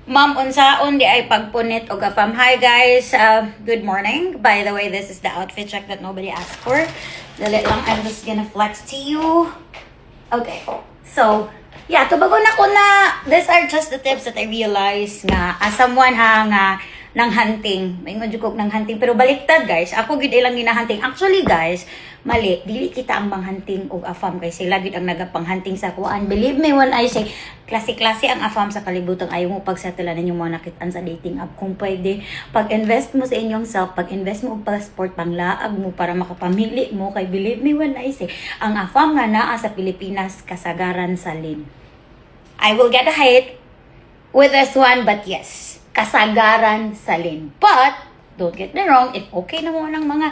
Ma'am unsaon di ay pagpunit og afam. Hi guys, good morning. By the way, this is the outfit check that nobody asked for. Dali lang, I'm just gonna flex to you. Okay, so yeah, tubagon ako na these are just the tips that I realized nga as someone nga nang hunting. Maingon jud ko nang hunting pero baliktad guys. Ako gid ilang ginahunting. Actually guys, mali, dili kita ang manghunting og afam kay sila gid ang nagapang-hunting sa kuan. Believe me when I say klase-klase ang afam sa kalibutan. Ayaw mo pagsatulan ninyo mga nakitaan sa dating app. Kung pwede, pag-invest mo sa inyong self, pag-invest mo og passport, panglaag mo para makapamili mo. Kay believe me when I say, ang afam nga naa sa Pilipinas, kasagaran sa lin. I will get a hate with this one, but yes, kasagaran sa lin. But, don't get me wrong, if okay na mo ng mga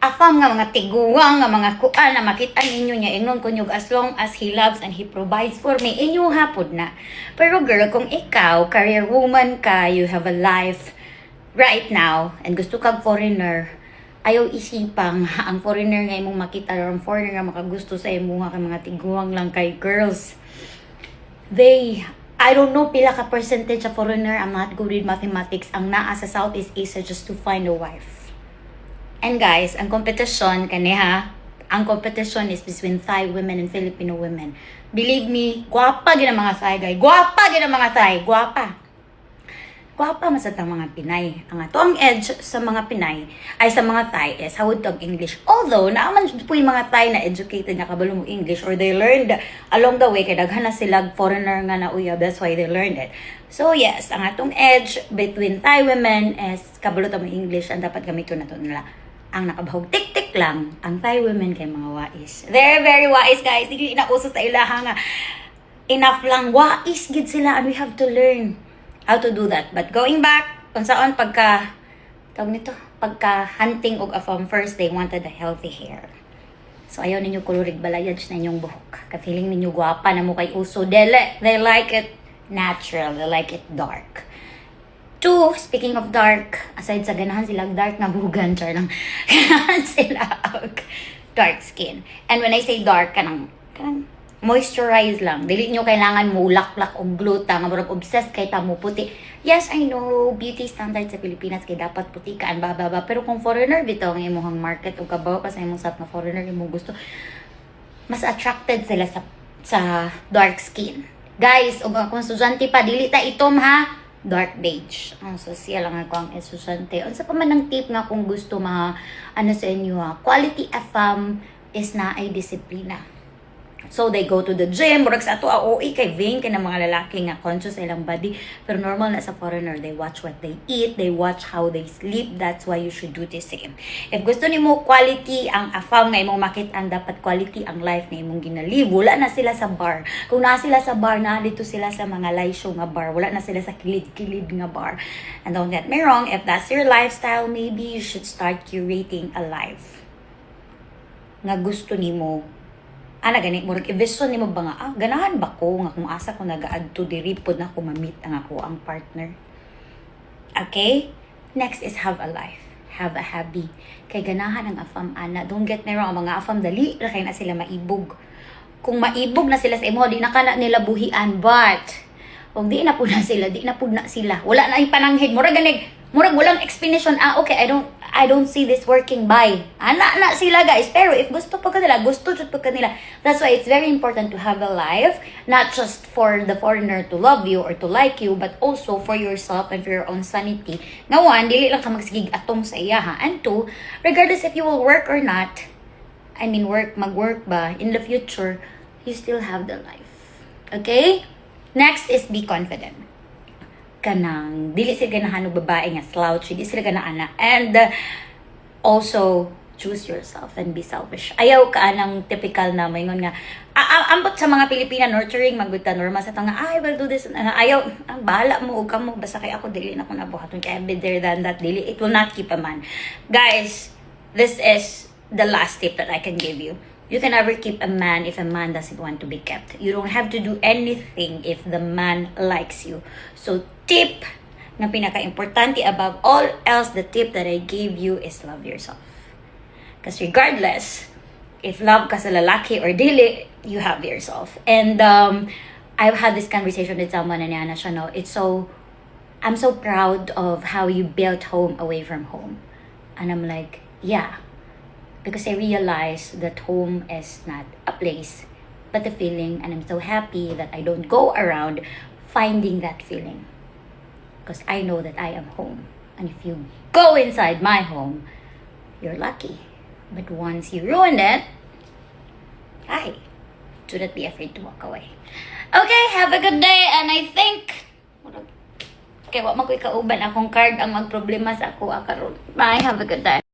afam nga mga tiguang nga mga kuan na makita ninyo niya ingnon kunyog as long as he loves and he provides for me inyo hapod na. Pero girl, kung ikaw career woman ka, you have a life right now and gusto kag foreigner, ayaw isipang ang foreigner nga imong makita or ang foreigner nga makagusto sa imo nga mga tiguang lang kay girls. I don't know pila ka percentage of foreigner, I'm not good with mathematics, ang naa sa Southeast Asia just to find a wife. And guys, ang competition kaniha, ang competition is between Thai women and Filipino women. Believe me, gwapa gid ang mga Thai guys. Gwapa gid ang mga Thai, gwapa. Gwapa masad ang mga Pinay. Ang ato ang edge sa mga Pinay ay sa mga Thai is hawod tog English. Although naaman po yung mga Thai na educated na kabalo mo English or they learned along the way kay daghan na sila foreigner nga na uyab, that's why they learned it. So yes, ang atong edge between Thai women is kabalo ta mo English ang dapat gamiton nato nila. Ang nakabahog tik-tik lang, ang Thai women kay mga wais. They're very wise, guys. Hindi inauso sa ilaha nga. Enough lang. Wais gid sila and we have to learn how to do that. But going back, kung saan pagka hunting og afam, first they wanted a healthy hair. So ayaw ninyo kulurig balayad na inyong buhok. Ka-feeling ninyo guwapa na mo kay uso. They like it natural. They like it dark. Two, speaking of dark, aside sa ganahan silang dark na bugan, char lang, ganahan sila dark skin. And when I say dark, kanang moisturize lang. Dili nyo kailangan mo laklak o gluta, nga murag obsessed kay tamo puti. Yes, I know, beauty standards sa Pilipinas kay dapat puti ka, bababa. Pero kung foreigner bitaw ang imong market o kabaw pa sa imong sap na foreigner imong gusto, mas attracted sila sa dark skin. Guys, o kung estudyante pa, dili ta itom ha, dark beige. Ang social lang ako ang estudyante. Unsa pa man ang tip nga kung gusto sa inyo ha. Quality FM is na ay disiplina. So they go to the gym, murag sa ato OE kay vain kay ng mga lalaki nga conscious sa ilang body, pero normal na sa foreigner, they watch what they eat, they watch how they sleep. That's why you should do the same. If gusto nimo quality ang afam nga imong makit-an, dapat quality ang life nga imong ginalive. Wala na sila sa bar. Kung na sila sa bar, na dito sila sa mga live show nga bar. Wala na sila sa kilid-kilid nga bar. And don't get me wrong, if that's your lifestyle, maybe you should start curating a life nga gusto nimo. Gani, murag i-vision nimo ba nga, ganahan ba ko nga kung asa ko nagaadto diri pod na ko ma-meet ang ako ang partner. Okay? Next is have a life. Have a hobby. Kay ganahan ang afam ana. Don't get me wrong, ang mga afam dali ra kay na sila maibog. Kung maibog na sila sa imo, di na kana nila buhian, but kung di na pud na sila. Wala na yung pananghid. Murag walang explanation. Okay, I don't see this working. Bye. Na sila guys. Pero if gusto pa kanila, gusto jud pa kanila. That's why it's very important to have a life, not just for the foreigner to love you or to like you, but also for yourself and for your own sanity. Nga one, dili lang ka magsigig atong sa iya ha. And two, regardless if you will work or not, mag-work ba in the future, you still have the life. Okay? Next is be confident. Kanang dili sila ganahan og babae nga slouchy, dili sila ganahan. And also choose yourself and be selfish. Ayaw ka ng typical na maingon nga ambot sa mga Pilipina nurturing magutan normal sa tanga I will do this. Ayaw ang bahala mo og kamo basta kay ako dili na ko nabuhaton kay be there than that, dili, it will not keep a man. Guys, this is the last tip that I can give you. You can never keep a man if a man doesn't want to be kept. You don't have to do anything if the man likes you. So tip na pinaka-importante above all else, the tip that I gave you is love yourself. Because regardless, if love ka sa lalaki or dili, you have yourself. And I've had this conversation with someone and siya, no, it's so I'm so proud of how you built home away from home. And I'm like, yeah. Because I realized that home is not a place, but a feeling. And I'm so happy that I don't go around finding that feeling. Because I know that I am home. And if you go inside my home, you're lucky. But once you ruin it, do not be afraid to walk away. Okay, have a good day. And I think, kaya wa man ko'y kauban akong card ang magproblema sa ako karon. Bye, have a good day.